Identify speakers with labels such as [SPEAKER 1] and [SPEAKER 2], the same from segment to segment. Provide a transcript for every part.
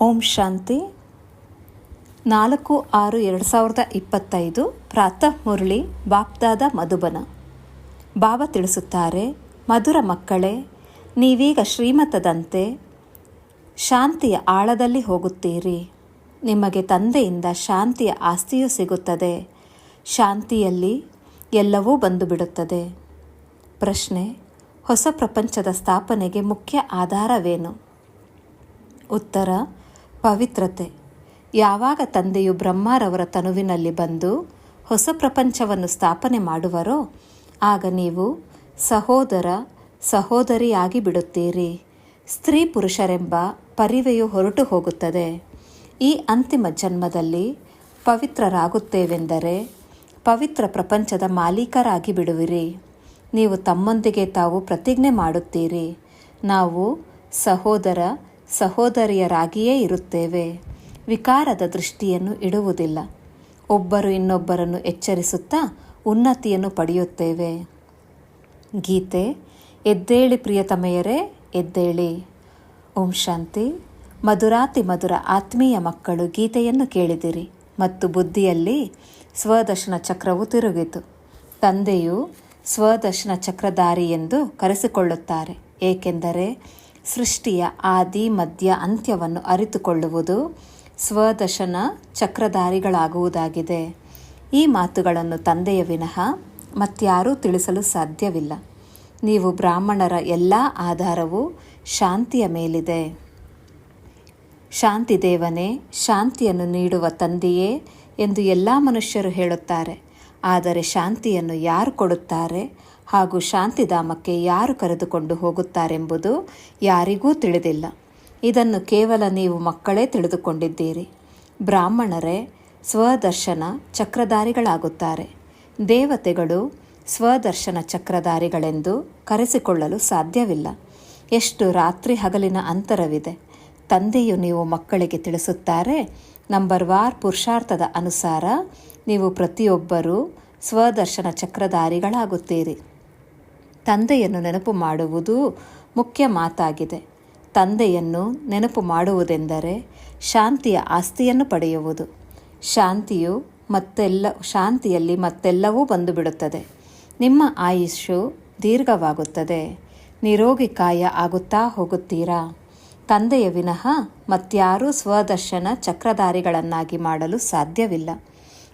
[SPEAKER 1] ಓಂ ಶಾಂತಿ. 4/6/2025 ಪ್ರಾತಃ ಮುರಳಿ ಬಾಗ್ದಾದ ಮಧುಬನ. ಬಾಬಾ ತಿಳಿಸುತ್ತಾರೆ, ಮಧುರ ಮಕ್ಕಳೇ, ನೀವೀಗ ಶ್ರೀಮತದಂತೆ ಶಾಂತಿಯ ಆಳದಲ್ಲಿ ಹೋಗುತ್ತೀರಿ. ನಿಮಗೆ ತಂದೆಯಿಂದ ಶಾಂತಿಯ ಆಸ್ತಿಯೂ ಸಿಗುತ್ತದೆ. ಶಾಂತಿಯಲ್ಲಿ ಎಲ್ಲವೂ ಬಂದು ಬಿಡುತ್ತದೆ. ಪ್ರಶ್ನೆ: ಹೊಸ ಪ್ರಪಂಚದ ಸ್ಥಾಪನೆಗೆ ಮುಖ್ಯ ಆಧಾರವೇನು? ಉತ್ತರ: ಪವಿತ್ರತೆ. ಯಾವಾಗ ತಂದೆಯು ಬ್ರಹ್ಮರವರ ತನುವಿನಲ್ಲಿ ಬಂದು ಹೊಸ ಪ್ರಪಂಚವನ್ನು ಸ್ಥಾಪನೆ ಮಾಡುವರೋ ಆಗ ನೀವು ಸಹೋದರ ಸಹೋದರಿಯಾಗಿ ಬಿಡುತ್ತೀರಿ. ಸ್ತ್ರೀ ಪುರುಷರೆಂಬ ಪರಿವೆಯು ಹೊರಟು ಹೋಗುತ್ತದೆ. ಈ ಅಂತಿಮ ಜನ್ಮದಲ್ಲಿ ಪವಿತ್ರರಾಗುತ್ತೇವೆಂದರೆ ಪವಿತ್ರ ಪ್ರಪಂಚದ ಮಾಲೀಕರಾಗಿ ಬಿಡುವಿರಿ. ನೀವು ತಮ್ಮೊಂದಿಗೆ ತಾವು ಪ್ರತಿಜ್ಞೆ ಮಾಡುತ್ತೀರಿ, ನಾವು ಸಹೋದರ ಸಹೋದರಿಯರಾಗಿಯೇ ಇರುತ್ತೇವೆ. ವಿಕಾರದ ದೃಷ್ಟಿಯನ್ನು ಇಡುವುದಿಲ್ಲ. ಒಬ್ಬರು ಇನ್ನೊಬ್ಬರನ್ನು ಎಚ್ಚರಿಸುತ್ತಾ ಉನ್ನತಿಯನ್ನು ಪಡೆಯುತ್ತೇವೆ. ಗೀತೆ: ಎದ್ದೇಳಿ ಪ್ರಿಯತಮೆಯರೇ, ಎದ್ದೇಳಿ. ಓಂ ಶಾಂತಿ. ಮಧುರಾತಿ ಮಧುರ ಆತ್ಮೀಯ ಮಕ್ಕಳು, ಗೀತೆಯನ್ನು ಕೇಳಿದಿರಿ ಮತ್ತು ಬುದ್ಧಿಯಲ್ಲಿ ಸ್ವದರ್ಶನ ಚಕ್ರವು ತಿರುಗಿತು. ತಂದೆಯು ಸ್ವದರ್ಶನ ಚಕ್ರಧಾರಿ ಎಂದು ಕರೆಸಿಕೊಳ್ಳುತ್ತಾರೆ, ಏಕೆಂದರೆ ಸೃಷ್ಟಿಯ ಆದಿ ಮಧ್ಯ ಅಂತ್ಯವನ್ನು ಅರಿತುಕೊಳ್ಳುವುದು ಸ್ವದರ್ಶನ ಚಕ್ರಧಾರಿಗಳಾಗುವುದಾಗಿದೆ. ಈ ಮಾತುಗಳನ್ನು ತಂದೆಯ ವಿನಃ ಮತ್ಯಾರೂ ತಿಳಿಸಲು ಸಾಧ್ಯವಿಲ್ಲ. ನೀವು ಬ್ರಾಹ್ಮಣರ ಎಲ್ಲ ಆಧಾರವು ಶಾಂತಿಯ ಮೇಲಿದೆ. ಶಾಂತಿದೇವನೇ, ಶಾಂತಿಯನ್ನು ನೀಡುವ ತಂದೆಯೇ ಎಂದು ಎಲ್ಲ ಮನುಷ್ಯರು ಹೇಳುತ್ತಾರೆ. ಆದರೆ ಶಾಂತಿಯನ್ನು ಯಾರು ಕೊಡುತ್ತಾರೆ ಹಾಗೂ ಶಾಂತಿಧಾಮಕ್ಕೆ ಯಾರು ಕರೆದುಕೊಂಡು ಹೋಗುತ್ತಾರೆಂಬುದು ಯಾರಿಗೂ ತಿಳಿದಿಲ್ಲ. ಇದನ್ನು ಕೇವಲ ನೀವು ಮಕ್ಕಳೇ ತಿಳಿದುಕೊಂಡಿದ್ದೀರಿ. ಬ್ರಾಹ್ಮಣರೇ ಸ್ವದರ್ಶನ ಚಕ್ರಧಾರಿಗಳಾಗುತ್ತಾರೆ. ದೇವತೆಗಳು ಸ್ವದರ್ಶನ ಚಕ್ರಧಾರಿಗಳೆಂದು ಕರೆಸಿಕೊಳ್ಳಲು ಸಾಧ್ಯವಿಲ್ಲ. ಎಷ್ಟು ರಾತ್ರಿ ಹಗಲಿನ ಅಂತರವಿದೆ. ತಂದೆಯು ನೀವು ಮಕ್ಕಳಿಗೆ ತಿಳಿಸುತ್ತಾರೆ, ನಂಬರ್ವಾರ್ ಪುರುಷಾರ್ಥದ ಅನುಸಾರ ನೀವು ಪ್ರತಿಯೊಬ್ಬರೂ ಸ್ವದರ್ಶನ ಚಕ್ರಧಾರಿಗಳಾಗುತ್ತೀರಿ. ತಂದೆಯನ್ನು ನೆನಪು ಮಾಡುವುದು ಮುಖ್ಯ ಮಾತಾಗಿದೆ. ತಂದೆಯನ್ನು ನೆನಪು ಮಾಡುವುದೆಂದರೆ ಶಾಂತಿಯ ಆಸ್ತಿಯನ್ನು ಪಡೆಯುವುದು. ಶಾಂತಿಯಲ್ಲಿ ಮತ್ತೆಲ್ಲವೂ ಬಂದು ಬಿಡುತ್ತದೆ. ನಿಮ್ಮ ಆಯುಷ್ಯು ದೀರ್ಘವಾಗುತ್ತದೆ. ನಿರೋಗಿ ಕಾಯ ಆಗುತ್ತಾ ಹೋಗುತ್ತೀರಾ. ತಂದೆಯ ವಿನಃ ಮತ್ಯಾರೂ ಸ್ವದರ್ಶನ ಚಕ್ರಧಾರಿಗಳನ್ನಾಗಿ ಮಾಡಲು ಸಾಧ್ಯವಿಲ್ಲ.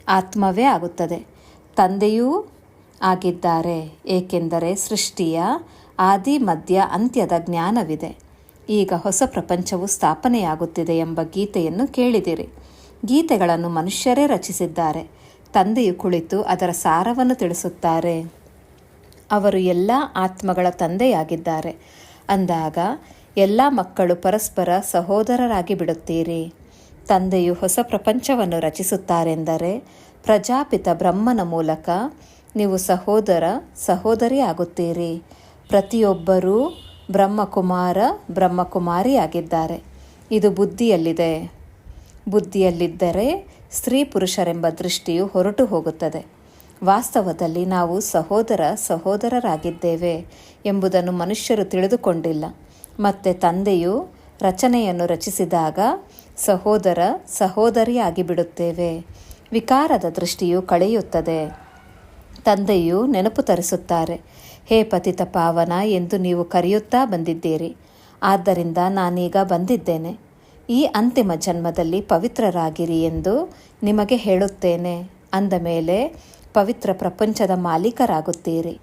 [SPEAKER 1] ಆತ್ಮವೇ ಆಗುತ್ತದೆ. ತಂದೆಯೂ ಆಗಿದ್ದಾರೆ, ಏಕೆಂದರೆ ಸೃಷ್ಟಿಯ ಆದಿ ಮಧ್ಯ ಅಂತ್ಯದ ಜ್ಞಾನವಿದೆ. ಈಗ ಹೊಸ ಪ್ರಪಂಚವು ಸ್ಥಾಪನೆಯಾಗುತ್ತಿದೆ ಎಂಬ ಗೀತೆಯನ್ನು ಕೇಳಿದಿರಿ. ಗೀತೆಗಳನ್ನು ಮನುಷ್ಯರೇ ರಚಿಸಿದ್ದಾರೆ. ತಂದೆಯು ಕುಳಿತು ಅದರ ಸಾರವನ್ನು ತಿಳಿಸುತ್ತಾರೆ. ಅವರು ಎಲ್ಲ ಆತ್ಮಗಳ ತಂದೆಯಾಗಿದ್ದಾರೆ. ಅಂದಾಗ ಎಲ್ಲ ಮಕ್ಕಳು ಪರಸ್ಪರ ಸಹೋದರರಾಗಿ ಬಿಡುತ್ತೀರಿ. ತಂದೆಯು ಹೊಸ ಪ್ರಪಂಚವನ್ನು ರಚಿಸುತ್ತಾರೆಂದರೆ ಪ್ರಜಾಪಿತ ಬ್ರಹ್ಮನ ಮೂಲಕ ನೀವು ಸಹೋದರ ಸಹೋದರಿ ಆಗುತ್ತೀರಿ. ಪ್ರತಿಯೊಬ್ಬರೂ ಬ್ರಹ್ಮಕುಮಾರ ಬ್ರಹ್ಮಕುಮಾರಿಯಾಗಿದ್ದಾರೆ. ಇದು ಬುದ್ಧಿಯಲ್ಲಿದೆ. ಬುದ್ಧಿಯಲ್ಲಿದ್ದರೆ ಸ್ತ್ರೀ ಪುರುಷರೆಂಬ ದೃಷ್ಟಿಯು ಹೊರಟು ಹೋಗುತ್ತದೆ. ವಾಸ್ತವದಲ್ಲಿ ನಾವು ಸಹೋದರ ಸಹೋದರರಾಗಿದ್ದೇವೆ ಎಂಬುದನ್ನು ಮನುಷ್ಯರು ತಿಳಿದುಕೊಂಡಿಲ್ಲ. ಮತ್ತು ತಂದೆಯು ರಚನೆಯನ್ನು ರಚಿಸಿದಾಗ ಸಹೋದರ ಸಹೋದರಿಯಾಗಿ ಬಿಡುತ್ತೇವೆ. ವಿಕಾರದ ದೃಷ್ಟಿಯು ಕಳೆಯುತ್ತದೆ. ತಂದೆಯು ನೆನಪು ತರಿಸುತ್ತಾರೆ, ಹೇ ಪತಿತ ಪಾವನ ಎಂದು ನೀವು ಕರೆಯುತ್ತಾ ಬಂದಿದ್ದೀರಿ. ಆದ್ದರಿಂದ ನಾನೀಗ ಬಂದಿದ್ದೇನೆ. ಈ ಅಂತಿಮ ಜನ್ಮದಲ್ಲಿ ಪವಿತ್ರರಾಗಿರಿ ಎಂದು ನಿಮಗೆ ಹೇಳುತ್ತೇನೆ. ಅಂದ ಮೇಲೆ ಪವಿತ್ರ ಪ್ರಪಂಚದ ಮಾಲೀಕರಾಗುತ್ತೀರಿ.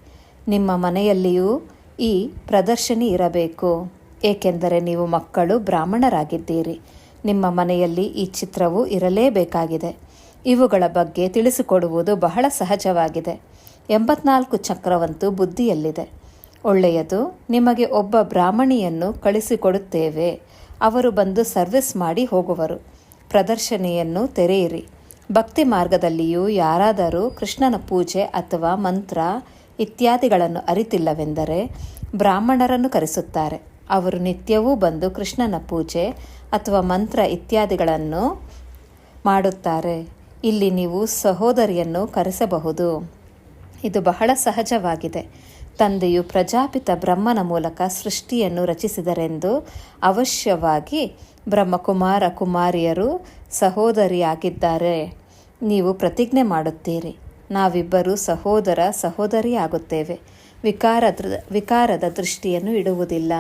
[SPEAKER 1] ನಿಮ್ಮ ಮನೆಯಲ್ಲಿಯೂ ಈ ಪ್ರದರ್ಶನಿ ಇರಬೇಕು, ಏಕೆಂದರೆ ನೀವು ಮಕ್ಕಳು ಬ್ರಾಹ್ಮಣರಾಗಿದ್ದೀರಿ. ನಿಮ್ಮ ಮನೆಯಲ್ಲಿ ಈ ಚಿತ್ರವು ಇರಲೇಬೇಕಾಗಿದೆ. ಇವುಗಳ ಬಗ್ಗೆ ತಿಳಿಸಿಕೊಡುವುದು ಬಹಳ ಸಹಜವಾಗಿದೆ. 84 ಚಕ್ರವಂತೂ ಬುದ್ಧಿಯಲ್ಲಿದೆ. ಒಳ್ಳೆಯದು, ನಿಮಗೆ ಒಬ್ಬ ಬ್ರಾಹ್ಮಣಿಯನ್ನು ಕಳಿಸಿಕೊಡುತ್ತೇವೆ. ಅವರು ಬಂದು ಸರ್ವಿಸ್ ಮಾಡಿ ಹೋಗುವರು. ಪ್ರದರ್ಶನಿಯನ್ನು ತೆರೆಯಿರಿ. ಭಕ್ತಿ ಮಾರ್ಗದಲ್ಲಿಯೂ ಯಾರಾದರೂ ಕೃಷ್ಣನ ಪೂಜೆ ಅಥವಾ ಮಂತ್ರ ಇತ್ಯಾದಿಗಳನ್ನು ಅರಿತಿಲ್ಲವೆಂದರೆ ಬ್ರಾಹ್ಮಣರನ್ನು ಕರೆಸುತ್ತಾರೆ. ಅವರು ನಿತ್ಯವೂ ಬಂದು ಕೃಷ್ಣನ ಪೂಜೆ ಅಥವಾ ಮಂತ್ರ ಇತ್ಯಾದಿಗಳನ್ನು ಮಾಡುತ್ತಾರೆ. ಇಲ್ಲಿ ನೀವು ಸಹೋದರಿಯನ್ನು ಕರೆಸಬಹುದು. ಇದು ಬಹಳ ಸಹಜವಾಗಿದೆ. ತಂದೆಯು ಪ್ರಜಾಪಿತ ಬ್ರಹ್ಮನ ಮೂಲಕ ಸೃಷ್ಟಿಯನ್ನು ರಚಿಸಿದರೆಂದು ಅವಶ್ಯವಾಗಿ ಬ್ರಹ್ಮಕುಮಾರ ಕುಮಾರಿಯರು ಸಹೋದರಿಯಾಗಿದ್ದಾರೆ. ನೀವು ಪ್ರತಿಜ್ಞೆ ಮಾಡುತ್ತೀರಿ, ನಾವಿಬ್ಬರು ಸಹೋದರ ಸಹೋದರಿಯಾಗುತ್ತೇವೆ, ವಿಕಾರದ ದೃಷ್ಟಿಯನ್ನು ಇಡುವುದಿಲ್ಲ,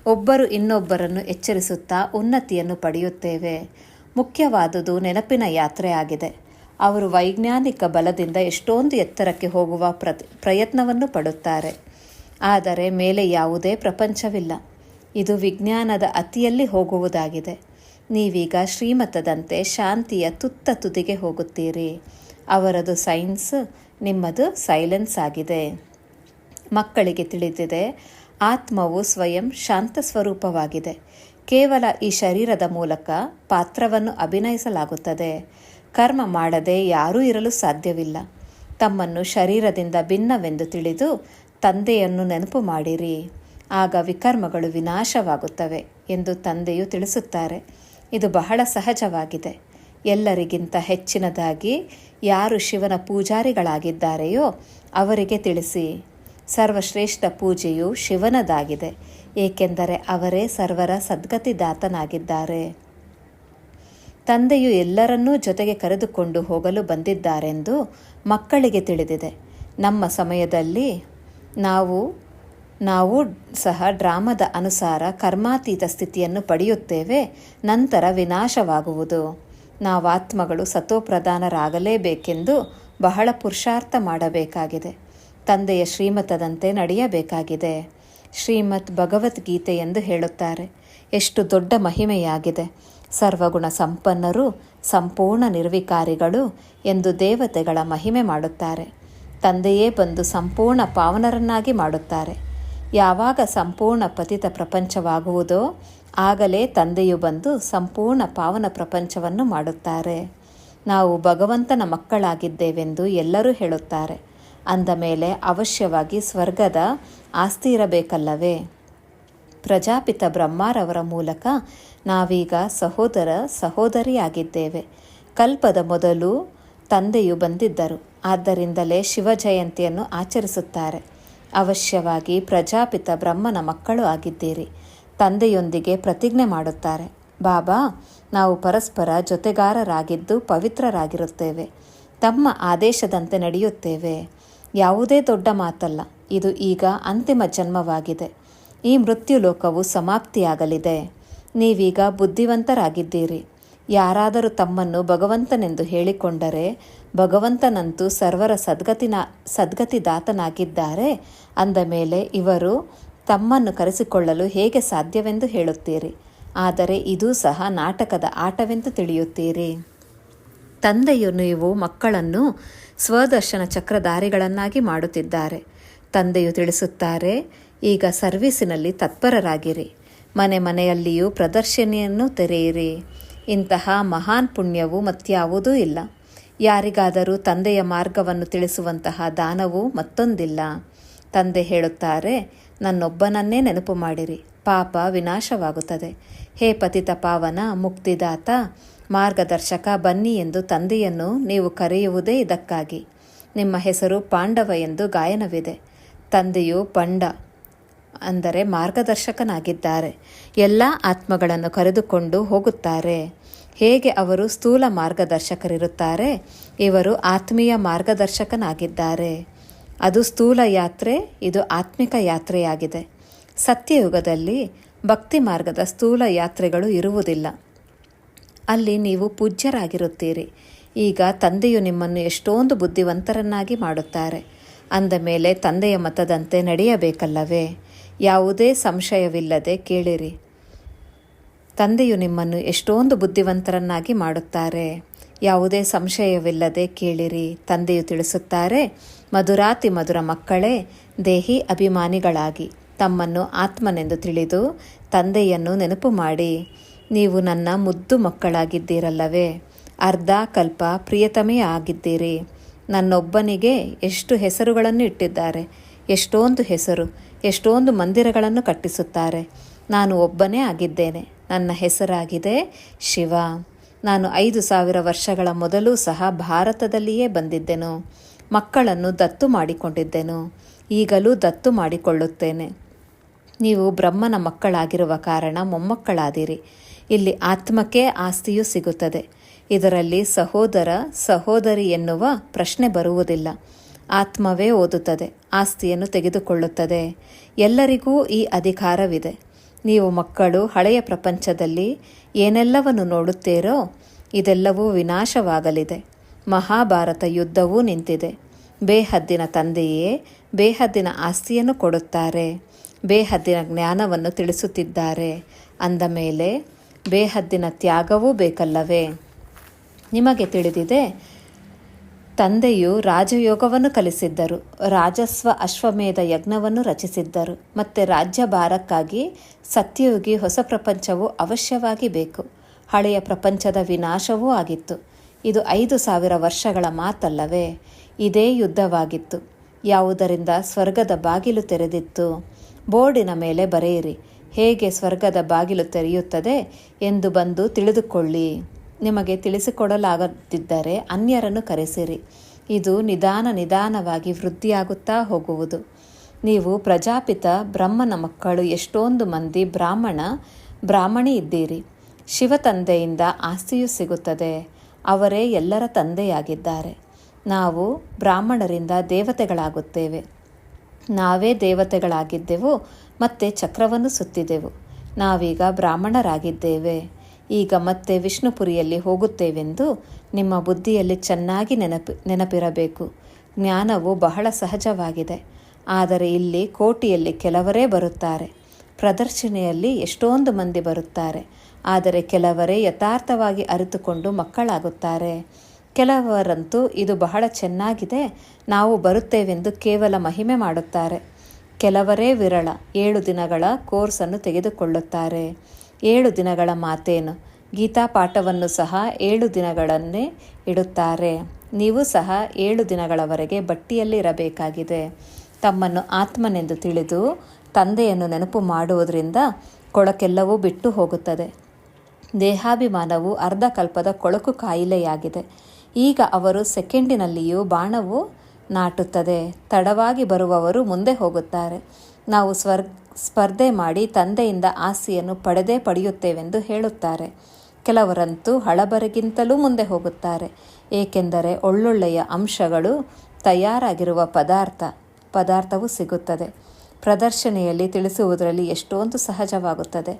[SPEAKER 1] ಒಬ್ಬರು ಇನ್ನೊಬ್ಬರನ್ನು ಎಚ್ಚರಿಸುತ್ತಾ ಉನ್ನತಿಯನ್ನು ಪಡೆಯುತ್ತೇವೆ. ಮುಖ್ಯವಾದುದು ನೆನಪಿನ ಯಾತ್ರೆ ಆಗಿದೆ. ಅವರು ವೈಜ್ಞಾನಿಕ ಬಲದಿಂದ ಎಷ್ಟೊಂದು ಎತ್ತರಕ್ಕೆ ಹೋಗುವ ಪ್ರಯತ್ನವನ್ನು ಪಡುತ್ತಾರೆ, ಆದರೆ ಮೇಲೆ ಯಾವುದೇ ಪ್ರಪಂಚವಿಲ್ಲ. ಇದು ವಿಜ್ಞಾನದ ಅತಿಯಲ್ಲಿ ಹೋಗುವುದಾಗಿದೆ. ನೀವೀಗ ಶ್ರೀಮತದಂತೆ ಶಾಂತಿಯ ತುದಿಗೆ ಹೋಗುತ್ತೀರಿ. ಅವರದು ಸೈನ್ಸ್, ನಿಮ್ಮದು ಸೈಲೆನ್ಸ್ ಆಗಿದೆ. ಮಕ್ಕಳಿಗೆ ತಿಳಿದಿದೆ, ಆತ್ಮವು ಸ್ವಯಂ ಶಾಂತ ಸ್ವರೂಪವಾಗಿದೆ. ಕೇವಲ ಈ ಶರೀರದ ಮೂಲಕ ಪಾತ್ರವನ್ನು ಅಭಿನಯಿಸಲಾಗುತ್ತದೆ. ಕರ್ಮ ಮಾಡದೆ ಯಾರೂ ಇರಲು ಸಾಧ್ಯವಿಲ್ಲ. ತಮ್ಮನ್ನು ಶರೀರದಿಂದ ಭಿನ್ನವೆಂದು ತಿಳಿದು ತಂದೆಯನ್ನು ನೆನಪು ಮಾಡಿರಿ, ಆಗ ವಿಕರ್ಮಗಳು ವಿನಾಶವಾಗುತ್ತವೆ ಎಂದು ತಂದೆಯು ತಿಳಿಸುತ್ತಾರೆ. ಇದು ಬಹಳ ಸಹಜವಾಗಿದೆ. ಎಲ್ಲರಿಗಿಂತ ಹೆಚ್ಚಿನದಾಗಿ ಯಾರು ಶಿವನ ಪೂಜಾರಿಗಳಾಗಿದ್ದಾರೆಯೋ ಅವರಿಗೆ ತಿಳಿಸಿ. ಸರ್ವಶ್ರೇಷ್ಠ ಪೂಜೆಯು ಶಿವನದಾಗಿದೆ, ಏಕೆಂದರೆ ಅವರೇ ಸರ್ವರ ಸದ್ಗತಿದಾತನಾಗಿದ್ದಾರೆ. ತಂದೆಯು ಎಲ್ಲರನ್ನೂ ಜೊತೆಗೆ ಕರೆದುಕೊಂಡು ಹೋಗಲು ಬಂದಿದ್ದಾರೆಂದು ಮಕ್ಕಳಿಗೆ ತಿಳಿದಿದೆ. ನಮ್ಮ ಸಮಯದಲ್ಲಿ ನಾವು ಸಹ ಡ್ರಾಮದ ಅನುಸಾರ ಕರ್ಮಾತೀತ ಸ್ಥಿತಿಯನ್ನು ಪಡೆಯುತ್ತೇವೆ. ನಂತರ ವಿನಾಶವಾಗುವುದು. ನಾವಾತ್ಮಗಳು ಸತೋಪ್ರಧಾನರಾಗಲೇಬೇಕೆಂದು ಬಹಳ ಪುರುಷಾರ್ಥ ಮಾಡಬೇಕಾಗಿದೆ. ತಂದೆಯ ಶ್ರೀಮತದಂತೆ ನಡೆಯಬೇಕಾಗಿದೆ. ಶ್ರೀಮತ್ ಭಗವದ್ಗೀತೆ ಎಂದು ಹೇಳುತ್ತಾರೆ. ಎಷ್ಟು ದೊಡ್ಡ ಮಹಿಮೆಯಾಗಿದೆ. ಸರ್ವಗುಣ ಸಂಪನ್ನರು, ಸಂಪೂರ್ಣ ನಿರ್ವಿಕಾರಿಗಳು ಎಂದು ದೇವತೆಗಳ ಮಹಿಮೆ ಮಾಡುತ್ತಾರೆ. ತಂದೆಯೇ ಬಂದು ಸಂಪೂರ್ಣ ಪಾವನರನ್ನಾಗಿ ಮಾಡುತ್ತಾರೆ. ಯಾವಾಗ ಸಂಪೂರ್ಣ ಪತಿತ ಪ್ರಪಂಚವಾಗುವುದೋ ಆಗಲೇ ತಂದೆಯು ಬಂದು ಸಂಪೂರ್ಣ ಪಾವನ ಪ್ರಪಂಚವನ್ನು ಮಾಡುತ್ತಾರೆ. ನಾವು ಭಗವಂತನ ಮಕ್ಕಳಾಗಿದ್ದೇವೆಂದು ಎಲ್ಲರೂ ಹೇಳುತ್ತಾರೆ. ಅಂದ ಮೇಲೆ ಅವಶ್ಯವಾಗಿ ಸ್ವರ್ಗದ ಆಸ್ತಿ ಇರಬೇಕಲ್ಲವೇ? ಪ್ರಜಾಪಿತ ಬ್ರಹ್ಮರವರ ಮೂಲಕ ನಾವೀಗ ಸಹೋದರ ಸಹೋದರಿಯಾಗಿದ್ದೇವೆ. ಕಲ್ಪದ ಮೊದಲು ತಂದೆಯು ಬಂದಿದ್ದರು. ಆದ್ದರಿಂದಲೇ ಶಿವ ಜಯಂತಿಯನ್ನು ಆಚರಿಸುತ್ತಾರೆ. ಅವಶ್ಯವಾಗಿ ಪ್ರಜಾಪಿತ ಬ್ರಹ್ಮನ ಮಕ್ಕಳು ಆಗಿದ್ದೀರಿ. ತಂದೆಯೊಂದಿಗೆ ಪ್ರತಿಜ್ಞೆ ಮಾಡುತ್ತಾರೆ, ಬಾಬಾ, ನಾವು ಪರಸ್ಪರ ಜೊತೆಗಾರರಾಗಿದ್ದು ಪವಿತ್ರರಾಗಿರುತ್ತೇವೆ. ತಮ್ಮ ಆದೇಶದಂತೆ ನಡೆಯುತ್ತೇವೆ. ಯಾವುದೇ ದೊಡ್ಡ ಮಾತಲ್ಲ. ಇದು ಈಗ ಅಂತಿಮ ಜನ್ಮವಾಗಿದೆ. ಈ ಮೃತ್ಯುಲೋಕವು ಸಮಾಪ್ತಿಯಾಗಲಿದೆ. ನೀವೀಗ ಬುದ್ಧಿವಂತರಾಗಿದ್ದೀರಿ. ಯಾರಾದರೂ ತಮ್ಮನ್ನು ಭಗವಂತನೆಂದು ಹೇಳಿಕೊಂಡರೆ ಭಗವಂತನಂತೂ ಸರ್ವರ ಸದ್ಗತಿದಾತನಾಗಿದ್ದಾರೆ ಅಂದ ಮೇಲೆ ಇವರು ತಮ್ಮನ್ನು ಕರೆಸಿಕೊಳ್ಳಲು ಹೇಗೆ ಸಾಧ್ಯವೆಂದು ಹೇಳುತ್ತೀರಿ. ಆದರೆ ಇದೂ ಸಹ ನಾಟಕದ ಆಟವೆಂದು ತಿಳಿಯುತ್ತೀರಿ. ತಂದೆಯು ನೀವು ಮಕ್ಕಳನ್ನು ಸ್ವದರ್ಶನ ಚಕ್ರಧಾರಿಗಳನ್ನಾಗಿ ಮಾಡುತ್ತಿದ್ದಾರೆ. ತಂದೆಯು ತಿಳಿಸುತ್ತಾರೆ, ಈಗ ಸರ್ವೀಸಿನಲ್ಲಿ ತತ್ಪರರಾಗಿರಿ. ಮನೆ ಮನೆಯಲ್ಲಿಯೂ ಪ್ರದರ್ಶನಿಯನ್ನು ತೆರೆಯಿರಿ. ಇಂತಹ ಮಹಾನ್ ಪುಣ್ಯವು ಮತ್ಯಾವುದೂ ಇಲ್ಲ. ಯಾರಿಗಾದರೂ ತಂದೆಯ ಮಾರ್ಗವನ್ನು ತಿಳಿಸುವಂತಹ ದಾನವೂ ಮತ್ತೊಂದಿಲ್ಲ. ತಂದೆ ಹೇಳುತ್ತಾರೆ, ನನ್ನೊಬ್ಬನನ್ನೇ ನೆನಪು ಮಾಡಿರಿ, ಪಾಪ ವಿನಾಶವಾಗುತ್ತದೆ. ಹೇ ಪತಿತ ಪಾವನ, ಮುಕ್ತಿದಾತ, ಮಾರ್ಗದರ್ಶಕ, ಬನ್ನಿ ಎಂದು ತಂದೆಯನ್ನು ನೀವು ಕರೆಯುವುದೇ ಇದಕ್ಕಾಗಿ. ನಿಮ್ಮ ಹೆಸರು ಪಾಂಡವ ಎಂದು ಗಾಯನವಿದೆ. ತಂದೆಯು ಪಂಡ ಅಂದರೆ ಮಾರ್ಗದರ್ಶಕನಾಗಿದ್ದಾರೆ. ಎಲ್ಲ ಆತ್ಮಗಳನ್ನು ಕರೆದುಕೊಂಡು ಹೋಗುತ್ತಾರೆ. ಹೇಗೆ ಅವರು ಸ್ಥೂಲ ಮಾರ್ಗದರ್ಶಕರಿರುತ್ತಾರೆ, ಇವರು ಆತ್ಮೀಯ ಮಾರ್ಗದರ್ಶಕನಾಗಿದ್ದಾರೆ. ಅದು ಸ್ಥೂಲ ಯಾತ್ರೆ, ಇದು ಆತ್ಮಿಕ ಯಾತ್ರೆಯಾಗಿದೆ. ಸತ್ಯಯುಗದಲ್ಲಿ ಭಕ್ತಿ ಮಾರ್ಗದ ಸ್ಥೂಲ ಯಾತ್ರೆಗಳು ಇರುವುದಿಲ್ಲ. ಅಲ್ಲಿ ನೀವು ಪೂಜ್ಯರಾಗಿರುತ್ತೀರಿ. ಈಗ ತಂದೆಯು ನಿಮ್ಮನ್ನು ಎಷ್ಟೊಂದು ಬುದ್ಧಿವಂತರನ್ನಾಗಿ ಮಾಡುತ್ತಾರೆ. ಅಂದ ಮೇಲೆ ತಂದೆಯ ಮತದಂತೆ ನಡೆಯಬೇಕಲ್ಲವೇ? ಯಾವುದೇ ಸಂಶಯವಿಲ್ಲದೆ ಕೇಳಿರಿ. ತಂದೆಯು ನಿಮ್ಮನ್ನು ಎಷ್ಟೊಂದು ಬುದ್ಧಿವಂತರನ್ನಾಗಿ ಮಾಡುತ್ತಾರೆ. ಯಾವುದೇ ಸಂಶಯವಿಲ್ಲದೆ ಕೇಳಿರಿ. ತಂದೆಯು ತಿಳಿಸುತ್ತಾರೆ, ಮಧುರಾತಿ ಮಧುರ ಮಕ್ಕಳೇ, ದೇಹಿ ಅಭಿಮಾನಿಗಳಾಗಿ ತಮ್ಮನ್ನು ಆತ್ಮನೆಂದು ತಿಳಿದು ತಂದೆಯನ್ನು ನೆನಪು ಮಾಡಿ. ನೀವು ನನ್ನ ಮುದ್ದು ಮಕ್ಕಳಾಗಿದ್ದೀರಲ್ಲವೇ? ಅರ್ಧ ಕಲ್ಪ ಪ್ರಿಯತಮೇ ಆಗಿದ್ದೀರಿ. ನನ್ನೊಬ್ಬನಿಗೆ ಎಷ್ಟು ಹೆಸರುಗಳನ್ನು ಇಟ್ಟಿದ್ದಾರೆ, ಎಷ್ಟೊಂದು ಹೆಸರು, ಎಷ್ಟೊಂದು ಮಂದಿರಗಳನ್ನು ಕಟ್ಟಿಸುತ್ತಾರೆ. ನಾನು ಒಬ್ಬನೇ ಆಗಿದ್ದೇನೆ. ನನ್ನ ಹೆಸರಾಗಿದೆ ಶಿವ. ನಾನು 5000 ವರ್ಷಗಳ ಮೊದಲೂ ಸಹ ಭಾರತದಲ್ಲಿಯೇ ಬಂದಿದ್ದೆನು. ಮಕ್ಕಳನ್ನು ದತ್ತು ಮಾಡಿಕೊಂಡಿದ್ದೆನು. ಈಗಲೂ ದತ್ತು ಮಾಡಿಕೊಳ್ಳುತ್ತೇನೆ. ನೀವು ಬ್ರಹ್ಮನ ಮಕ್ಕಳಾಗಿರುವ ಕಾರಣ ಮೊಮ್ಮಕ್ಕಳಾದಿರಿ. ಇಲ್ಲಿ ಆತ್ಮಕ್ಕೆ ಆಸ್ತಿಯೂ ಸಿಗುತ್ತದೆ. ಇದರಲ್ಲಿ ಸಹೋದರ ಸಹೋದರಿ ಎನ್ನುವ ಪ್ರಶ್ನೆ ಬರುವುದಿಲ್ಲ. ಆತ್ಮವೇ ಓದುತ್ತದೆ, ಆಸ್ತಿಯನ್ನು ತೆಗೆದುಕೊಳ್ಳುತ್ತದೆ. ಎಲ್ಲರಿಗೂ ಈ ಅಧಿಕಾರವಿದೆ. ನೀವು ಮಕ್ಕಳು ಹಳೆಯ ಪ್ರಪಂಚದಲ್ಲಿ ಏನೆಲ್ಲವನ್ನು ನೋಡುತ್ತೀರೋ ಇದೆಲ್ಲವೂ ವಿನಾಶವಾಗಲಿದೆ. ಮಹಾಭಾರತ ಯುದ್ಧವೂ ನಿಂತಿದೆ. ಬೇಹದ್ದಿನ ತಂದೆಯೇ ಬೇಹದ್ದಿನ ಆಸ್ತಿಯನ್ನು ಕೊಡುತ್ತಾರೆ, ಬೇಹದ್ದಿನ ಜ್ಞಾನವನ್ನು ತಿಳಿಸುತ್ತಿದ್ದಾರೆ. ಅಂದ ಮೇಲೆ ಬೇಹದ್ದಿನ ತ್ಯಾಗವೂ ಬೇಕಲ್ಲವೇ? ನಿಮಗೆ ತಿಳಿದಿದೆ, ತಂದೆಯು ರಾಜಯೋಗವನ್ನು ಕಲಿಸಿದ್ದರು, ರಾಜಸ್ವ ಅಶ್ವಮೇಧ ಯಜ್ಞವನ್ನು ರಚಿಸಿದ್ದರು. ಮತ್ತು ರಾಜ್ಯಭಾರಕ್ಕಾಗಿ ಸತ್ಯಯುಗಿ ಹೊಸ ಪ್ರಪಂಚವು ಅವಶ್ಯವಾಗಿ ಬೇಕು. ಹಳೆಯ ಪ್ರಪಂಚದ ವಿನಾಶವೂ ಆಗಿತ್ತು. ಇದು 5,000 ವರ್ಷಗಳ ಮಾತಲ್ಲವೇ? ಇದೇ ಯುದ್ಧವಾಗಿತ್ತು. ಯಾವುದರಿಂದ ಸ್ವರ್ಗದ ಬಾಗಿಲು ತೆರೆದಿತ್ತು? ಬೋರ್ಡಿನ ಮೇಲೆ ಬರೆಯಿರಿ, ಹೇಗೆ ಸ್ವರ್ಗದ ಬಾಗಿಲು ತೆರೆಯುತ್ತದೆ ಎಂದು ಬಂದು ತಿಳಿದುಕೊಳ್ಳಿ. ನಿಮಗೆ ತಿಳಿಸಿಕೊಡಲಾಗದಿದ್ದರೆ ಅನ್ಯರನ್ನು ಕರೆಸಿರಿ. ಇದು ನಿಧಾನವಾಗಿ ವೃದ್ಧಿಯಾಗುತ್ತಾ ಹೋಗುವುದು. ನೀವು ಪ್ರಜಾಪಿತ ಬ್ರಹ್ಮನ ಮಕ್ಕಳು ಎಷ್ಟೊಂದು ಮಂದಿ ಬ್ರಾಹ್ಮಣಿ ಇದ್ದೀರಿ. ಶಿವ ತಂದೆಯಿಂದ ಆಸ್ತಿಯೂ ಸಿಗುತ್ತದೆ. ಅವರೇ ಎಲ್ಲರ ತಂದೆಯಾಗಿದ್ದಾರೆ. ನಾವು ಬ್ರಾಹ್ಮಣರಿಂದ ದೇವತೆಗಳಾಗುತ್ತೇವೆ. ನಾವೇ ದೇವತೆಗಳಾಗಿದ್ದೆವು ಮತ್ತು ಚಕ್ರವನ್ನು ಸುತ್ತಿದೆವು. ನಾವೀಗ ಬ್ರಾಹ್ಮಣರಾಗಿದ್ದೇವೆ. ಈಗ ಮತ್ತೆ ವಿಷ್ಣುಪುರಿಯಲ್ಲಿ ಹೋಗುತ್ತೇವೆಂದು ನಿಮ್ಮ ಬುದ್ಧಿಯಲ್ಲಿ ಚೆನ್ನಾಗಿ ನೆನಪಿರಬೇಕು. ಜ್ಞಾನವು ಬಹಳ ಸಹಜವಾಗಿದೆ. ಆದರೆ ಇಲ್ಲಿ ಕೋಟಿಯಲ್ಲಿ ಕೆಲವರೇ ಬರುತ್ತಾರೆ. ಪ್ರದರ್ಶನೆಯಲ್ಲಿ ಎಷ್ಟೊಂದು ಮಂದಿ ಬರುತ್ತಾರೆ. ಆದರೆ ಕೆಲವರೇ ಯಥಾರ್ಥವಾಗಿ ಅರಿತುಕೊಂಡು ಮಕ್ಕಳಾಗುತ್ತಾರೆ. ಕೆಲವರಂತೂ ಇದು ಬಹಳ ಚೆನ್ನಾಗಿದೆ, ನಾವು ಬರುತ್ತೇವೆಂದು ಕೇವಲ ಮಹಿಮೆ ಮಾಡುತ್ತಾರೆ. ಕೆಲವರೇ ವಿರಳ 7 ದಿನಗಳ ಕೋರ್ಸನ್ನು ತೆಗೆದುಕೊಳ್ಳುತ್ತಾರೆ. 7 ದಿನಗಳ ಮಾತೇನು, ಗೀತಾ ಪಾಠವನ್ನು ಸಹ 7 ದಿನಗಳನ್ನೇ ಇಡುತ್ತಾರೆ. ನೀವು ಸಹ 7 ದಿನಗಳವರೆಗೆ ಬಟ್ಟಿಯಲ್ಲಿ ಇರಬೇಕಾಗಿದೆ. ತಮ್ಮನ್ನು ಆತ್ಮನೆಂದು ತಿಳಿದು ತಂದೆಯನ್ನು ನೆನಪು ಮಾಡುವುದರಿಂದ ಕೊಳಕೆಲ್ಲವೂ ಬಿಟ್ಟು ಹೋಗುತ್ತದೆ. ದೇಹಾಭಿಮಾನವು ಅರ್ಧ ಕಲ್ಪದ ಕೊಳಕು ಕಾಯಿಲೆಯಾಗಿದೆ. ಈಗ ಅವರು ಸೆಕೆಂಡಿನಲ್ಲಿಯೂ ಬಾಣವು ನಾಟುತ್ತದೆ. ತಡವಾಗಿ ಬರುವವರು ಮುಂದೆ ಹೋಗುತ್ತಾರೆ. ನಾವು ಸ್ಪರ್ಧೆ ಮಾಡಿ ತಂದೆಯಿಂದ ಆಸ್ತಿಯನ್ನು ಪಡೆಯುತ್ತೇವೆಂದು ಹೇಳುತ್ತಾರೆ. ಕೆಲವರಂತೂ ಹಳಬರಿಗಿಂತಲೂ ಮುಂದೆ ಹೋಗುತ್ತಾರೆ. ಏಕೆಂದರೆ ಒಳ್ಳೊಳ್ಳೆಯ ಅಂಶಗಳು ತಯಾರಾಗಿರುವ ಪದಾರ್ಥವು ಸಿಗುತ್ತದೆ. ಪ್ರದರ್ಶನೆಯಲ್ಲಿ ತಿಳಿಸುವುದರಲ್ಲಿ ಎಷ್ಟೊಂದು ಸಹಜವಾಗುತ್ತದೆ.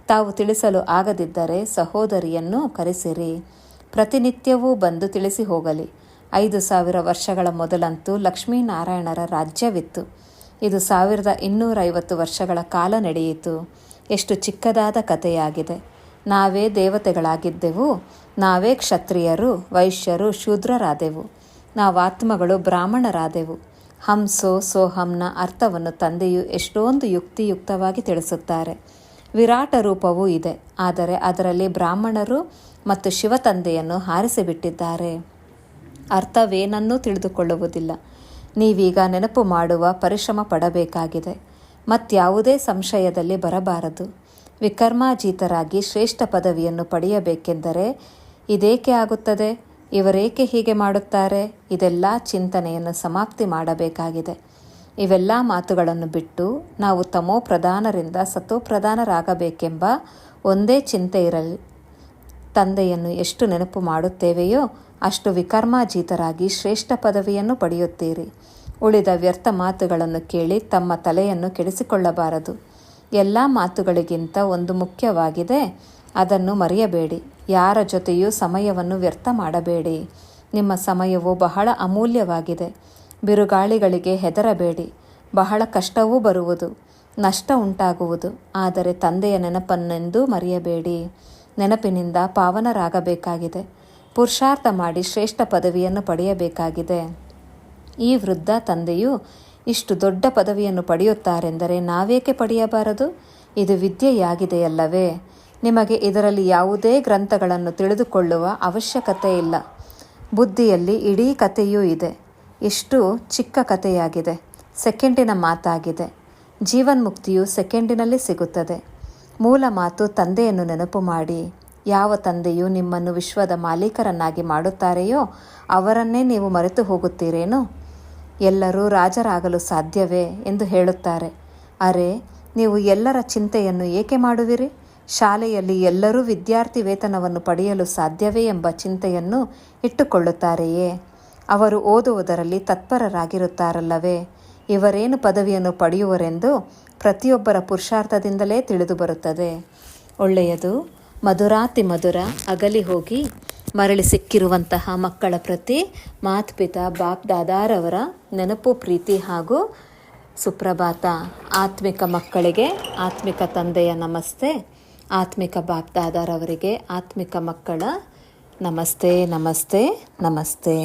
[SPEAKER 1] ತಾವು ತಿಳಿಸಲು ಆಗದಿದ್ದರೆ ಸಹೋದರಿಯನ್ನು ಕರೆಸಿರಿ. ಪ್ರತಿನಿತ್ಯವೂ ಬಂದು ತಿಳಿಸಿ ಹೋಗಲಿ. 5,000 ವರ್ಷಗಳ ಮೊದಲಂತೂ ಲಕ್ಷ್ಮೀನಾರಾಯಣರ ರಾಜ್ಯವಿತ್ತು. ಇದು 1250 ವರ್ಷಗಳ ಕಾಲ ನಡೆಯಿತು. ಎಷ್ಟು ಚಿಕ್ಕದಾದ ಕಥೆಯಾಗಿದೆ. ನಾವೇ ದೇವತೆಗಳಾಗಿದ್ದೆವು. ನಾವೇ ಕ್ಷತ್ರಿಯರು, ವೈಶ್ಯರು, ಶೂದ್ರರಾದೆವು. ನಾವಾತ್ಮಗಳು ಬ್ರಾಹ್ಮಣರಾದೆವು. ಹಂಸೋ ಸೋಹಂನ ಅರ್ಥವನ್ನು ತಂದೆಯು ಎಷ್ಟೊಂದು ಯುಕ್ತಿಯುಕ್ತವಾಗಿ ತಿಳಿಸುತ್ತಾರೆ. ವಿರಾಟ ರೂಪವೂ ಇದೆ, ಆದರೆ ಅದರಲ್ಲಿ ಬ್ರಾಹ್ಮಣರು ಮತ್ತು ಶಿವ ತಂದೆಯನ್ನು ಹಾರಿಸಿಬಿಟ್ಟಿದ್ದಾರೆ. ಅರ್ಥವೇನನ್ನೂ ತಿಳಿದುಕೊಳ್ಳುವುದಿಲ್ಲ. ನೀವೀಗ ನೆನಪು ಮಾಡುವ ಪರಿಶ್ರಮ ಪಡಬೇಕಾಗಿದೆ. ಮತ್ಯಾವುದೇ ಸಂಶಯದಲ್ಲಿ ಬರಬಾರದು. ವಿಕರ್ಮಾಜೀತರಾಗಿ ಶ್ರೇಷ್ಠ ಪದವಿಯನ್ನು ಪಡೆಯಬೇಕೆಂದರೆ ಇದೇಕೆ ಆಗುತ್ತದೆ, ಇವರೇಕೆ ಹೀಗೆ ಮಾಡುತ್ತಾರೆ, ಇದೆಲ್ಲ ಚಿಂತನೆಯನ್ನು ಸಮಾಪ್ತಿ ಮಾಡಬೇಕಾಗಿದೆ. ಇವೆಲ್ಲ ಮಾತುಗಳನ್ನು ಬಿಟ್ಟು ನಾವು ತಮೋಪ್ರಧಾನರಿಂದ ಸತೋಪ್ರಧಾನರಾಗಬೇಕೆಂಬ ಒಂದೇ ಚಿಂತೆ ಇರಲಿ. ತಂದೆಯನ್ನು ಎಷ್ಟು ನೆನಪು ಮಾಡುತ್ತೇವೆಯೋ ಅಷ್ಟು ವಿಕರ್ಮಾಜೀತರಾಗಿ ಶ್ರೇಷ್ಠ ಪದವಿಯನ್ನು ಪಡೆಯುತ್ತೀರಿ. ಉಳಿದ ವ್ಯರ್ಥ ಮಾತುಗಳನ್ನು ಕೇಳಿ ತಮ್ಮ ತಲೆಯನ್ನು ಕೆಡಿಸಿಕೊಳ್ಳಬಾರದು. ಎಲ್ಲ ಮಾತುಗಳಿಗಿಂತ ಒಂದು ಮುಖ್ಯವಾಗಿದೆ, ಅದನ್ನು ಮರೆಯಬೇಡಿ. ಯಾರ ಜೊತೆಯೂ ಸಮಯವನ್ನು ವ್ಯರ್ಥ ಮಾಡಬೇಡಿ. ನಿಮ್ಮ ಸಮಯವು ಬಹಳ ಅಮೂಲ್ಯವಾಗಿದೆ. ಬಿರುಗಾಳಿಗಳಿಗೆ ಹೆದರಬೇಡಿ. ಬಹಳ ಕಷ್ಟವೂ ಬರುವುದು, ನಷ್ಟ ಉಂಟಾಗುವುದು. ಆದರೆ ತಂದೆಯ ನೆನಪನ್ನೆಂದೂ ಮರೆಯಬೇಡಿ. ನೆನಪಿನಿಂದ ಪಾವನರಾಗಬೇಕಾಗಿದೆ. ಪುರುಷಾರ್ಥ ಮಾಡಿ ಶ್ರೇಷ್ಠ ಪದವಿಯನ್ನು ಪಡೆಯಬೇಕಾಗಿದೆ. ಈ ವೃದ್ಧ ತಂದೆಯು ಇಷ್ಟು ದೊಡ್ಡ ಪದವಿಯನ್ನು ಪಡೆಯುತ್ತಾರೆಂದರೆ ನಾವೇಕೆ ಪಡೆಯಬಾರದು? ಇದು ವಿದ್ಯೆಯಾಗಿದೆಯಲ್ಲವೇ? ನಿಮಗೆ ಇದರಲ್ಲಿ ಯಾವುದೇ ಗ್ರಂಥಗಳನ್ನು ತಿಳಿದುಕೊಳ್ಳುವ ಅವಶ್ಯಕತೆ ಇಲ್ಲ. ಬುದ್ಧಿಯಲ್ಲಿ ಇಡೀ ಕಥೆಯೂ ಇದೆ. ಎಷ್ಟು ಚಿಕ್ಕ ಕಥೆಯಾಗಿದೆ, ಸೆಕೆಂಡಿನ ಮಾತಾಗಿದೆ. ಜೀವನ್ಮುಕ್ತಿಯು ಸೆಕೆಂಡಿನಲ್ಲಿ ಸಿಗುತ್ತದೆ. ಮೂಲ ಮಾತು ತಂದೆಯನ್ನು ನೆನಪು ಮಾಡಿ. ಯಾವ ತಂದೆಯು ನಿಮ್ಮನ್ನು ವಿಶ್ವದ ಮಾಲೀಕರನ್ನಾಗಿ ಮಾಡುತ್ತಾರೆಯೋ ಅವರನ್ನೇ ನೀವು ಮರೆತು ಹೋಗುತ್ತೀರೇನು? ಎಲ್ಲರೂ ರಾಜರಾಗಲು ಸಾಧ್ಯವೇ ಎಂದು ಹೇಳುತ್ತಾರೆ. ಅರೆ, ನೀವು ಎಲ್ಲರ ಚಿಂತೆಯನ್ನು ಏಕೆ ಮಾಡುವಿರಿ? ಶಾಲೆಯಲ್ಲಿ ಎಲ್ಲರೂ ವಿದ್ಯಾರ್ಥಿ ವೇತನವನ್ನು ಪಡೆಯಲು ಸಾಧ್ಯವೇ ಎಂಬ ಚಿಂತೆಯನ್ನು ಇಟ್ಟುಕೊಳ್ಳುತ್ತಾರೆಯೇ? ಅವರು ಓದುವುದರಲ್ಲಿ ತತ್ಪರರಾಗಿರುತ್ತಾರಲ್ಲವೇ? ಇವರೇನು ಪದವಿಯನ್ನು ಪಡೆಯುವರೆಂದು ಪ್ರತಿಯೊಬ್ಬರ ಪುರುಷಾರ್ಥದಿಂದಲೇ ತಿಳಿದು ಬರುತ್ತದೆ. ಒಳ್ಳೆಯದು. ಮಧುರಾತಿ ಮಧುರ ಅಗಲಿ ಹೋಗಿ ಮರಳಿ ಸಿಕ್ಕಿರುವಂತಹ ಮಕ್ಕಳ ಪ್ರತಿ ಮಾತ್ಪಿತಾ ಬಾಪ್ ದಾದಾರವರ ನೆನಪು, ಪ್ರೀತಿ ಹಾಗೂ ಸುಪ್ರಭಾತ. ಆತ್ಮಿಕ ಮಕ್ಕಳಿಗೆ ಆತ್ಮಿಕ ತಂದೆಯ ನಮಸ್ತೆ, ಆತ್ಮಿಕ ಬಾಪ್ ದಾದಾರವರಿಗೆ ಆತ್ಮಿಕ ಮಕ್ಕಳ ನಮಸ್ತೆ ನಮಸ್ತೆ ನಮಸ್ತೆ.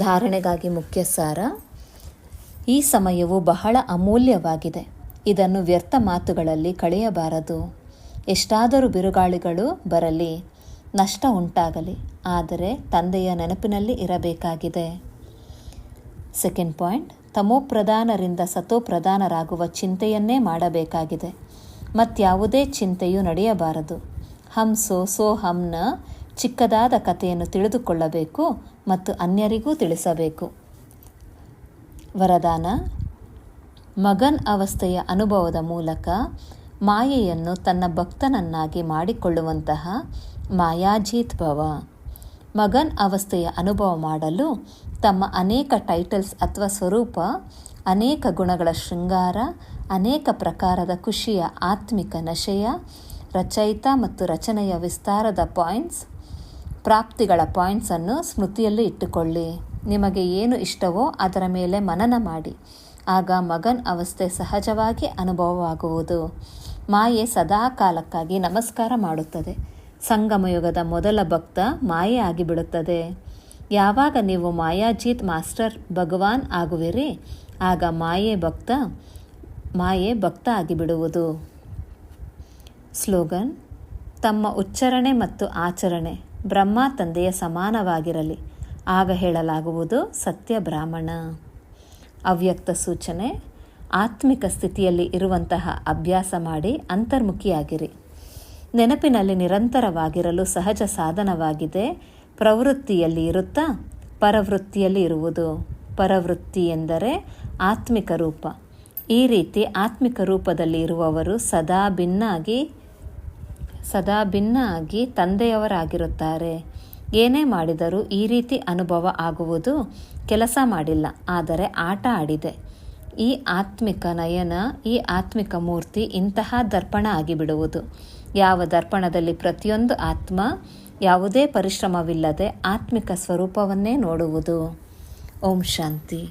[SPEAKER 1] ಧಾರಣೆಗಾಗಿ ಮುಖ್ಯ ಸಾರ. ಈ ಸಮಯವು ಬಹಳ ಅಮೂಲ್ಯವಾಗಿದೆ. ಇದನ್ನು ವ್ಯರ್ಥ ಮಾತುಗಳಲ್ಲಿ ಕಳೆಯಬಾರದು. ಎಷ್ಟಾದರೂ ಬಿರುಗಾಳಿಗಳು ಬರಲಿ, ನಷ್ಟ ಉಂಟಾಗಲಿ, ಆದರೆ ತಂದೆಯ ನೆನಪಿನಲ್ಲಿ ಇರಬೇಕಾಗಿದೆ. ಸೆಕೆಂಡ್ ಪಾಯಿಂಟ್, ತಮೋಪ್ರಧಾನರಿಂದ ಸತೋಪ್ರಧಾನರಾಗುವ ಚಿಂತೆಯನ್ನೇ ಮಾಡಬೇಕಾಗಿದೆ. ಮತ್ಯಾವುದೇ ಚಿಂತೆಯೂ ನಡೆಯಬಾರದು. ಸೋ ಹಮ್ನ ಚಿಕ್ಕದಾದ ಕಥೆಯನ್ನು ತಿಳಿದುಕೊಳ್ಳಬೇಕು ಮತ್ತು ಅನ್ಯರಿಗೂ ತಿಳಿಸಬೇಕು. ವರದಾನ: ಮಗನ್ ಅವಸ್ಥೆಯ ಅನುಭವದ ಮೂಲಕ ಮಾಯೆಯನ್ನು ತನ್ನ ಭಕ್ತನನ್ನಾಗಿ ಮಾಡಿಕೊಳ್ಳುವಂತಹ ಮಾಯಾಜೀತ್ ಭವ. ಮಗನ್ ಅವಸ್ಥೆಯ ಅನುಭವ ಮಾಡಲು ತಮ್ಮ ಅನೇಕ ಟೈಟಲ್ಸ್ ಅಥವಾ ಸ್ವರೂಪ, ಅನೇಕ ಗುಣಗಳ ಶೃಂಗಾರ, ಅನೇಕ ಪ್ರಕಾರದ ಖುಷಿಯ ಆತ್ಮಿಕ ನಶೆಯ ರಚಯಿತ ಮತ್ತು ರಚನೆಯ ವಿಸ್ತಾರದ ಪಾಯಿಂಟ್ಸ್, ಪ್ರಾಪ್ತಿಗಳ ಪಾಯಿಂಟ್ಸನ್ನು ಸ್ಮೃತಿಯಲ್ಲಿ ಇಟ್ಟುಕೊಳ್ಳಿ. ನಿಮಗೆ ಏನು ಇಷ್ಟವೋ ಅದರ ಮೇಲೆ ಮನನ ಮಾಡಿ. ಆಗ ಮಗನ್ ಅವಸ್ಥೆ ಸಹಜವಾಗಿ ಅನುಭವವಾಗುವುದು. ಮಾಯೆ ಸದಾ ಕಾಲಕ್ಕಾಗಿ ನಮಸ್ಕಾರ ಮಾಡುತ್ತದೆ. ಸಂಗಮಯುಗದ ಮೊದಲ ಭಕ್ತ ಮಾಯೆ ಆಗಿಬಿಡುತ್ತದೆ. ಯಾವಾಗ ನೀವು ಮಾಯಾಜೀತ್ ಮಾಸ್ಟರ್ ಭಗವಾನ್ ಆಗುವಿರಿ, ಆಗ ಮಾಯೆ ಭಕ್ತ ಆಗಿಬಿಡುವುದು. ಸ್ಲೋಗನ್: ತಮ್ಮ ಉಚ್ಚಾರಣೆ ಮತ್ತು ಆಚರಣೆ ಬ್ರಹ್ಮ ತಂದೆಯ ಸಮಾನವಾಗಿರಲಿ, ಆಗ ಹೇಳಲಾಗುವುದು ಸತ್ಯ ಬ್ರಾಹ್ಮಣ. ಅವ್ಯಕ್ತ ಸೂಚನೆ: ಆತ್ಮಿಕ ಸ್ಥಿತಿಯಲ್ಲಿ ಇರುವಂತಹ ಅಭ್ಯಾಸ ಮಾಡಿ ಅಂತರ್ಮುಖಿಯಾಗಿರಿ. ನೆನಪಿನಲ್ಲಿ ನಿರಂತರವಾಗಿರಲು ಸಹಜ ಸಾಧನವಾಗಿದೆ ಪ್ರವೃತ್ತಿಯಲ್ಲಿ ಇರುತ್ತಾ ಪರವೃತ್ತಿಯಲ್ಲಿ ಇರುವುದು. ಪರವೃತ್ತಿ ಎಂದರೆ ಆತ್ಮಿಕ ರೂಪ. ಈ ರೀತಿ ಆತ್ಮಿಕ ರೂಪದಲ್ಲಿ ಇರುವವರು ಸದಾ ಭಿನ್ನ ಆಗಿ ತಂದೆಯವರಾಗಿರುತ್ತಾರೆ. ಏನೇ ಮಾಡಿದರೂ ಈ ರೀತಿ ಅನುಭವ ಆಗುವುದು. ಕೆಲಸ ಮಾಡಿಲ್ಲ, ಆದರೆ ಆಟ ಆಡಿದೆ. ಈ ಆತ್ಮಿಕ ನಯನ, ಈ ಆತ್ಮಿಕ ಮೂರ್ತಿ ಇಂತಹ ದರ್ಪಣ ಆಗಿಬಿಡುವುದು. ಯಾವ ದರ್ಪಣದಲ್ಲಿ ಪ್ರತಿಯೊಂದು ಆತ್ಮ ಯಾವುದೇ ಪರಿಶ್ರಮವಿಲ್ಲದೆ ಆತ್ಮಿಕ ಸ್ವರೂಪವನ್ನೇ ನೋಡುವುದು. ಓಂ ಶಾಂತಿ.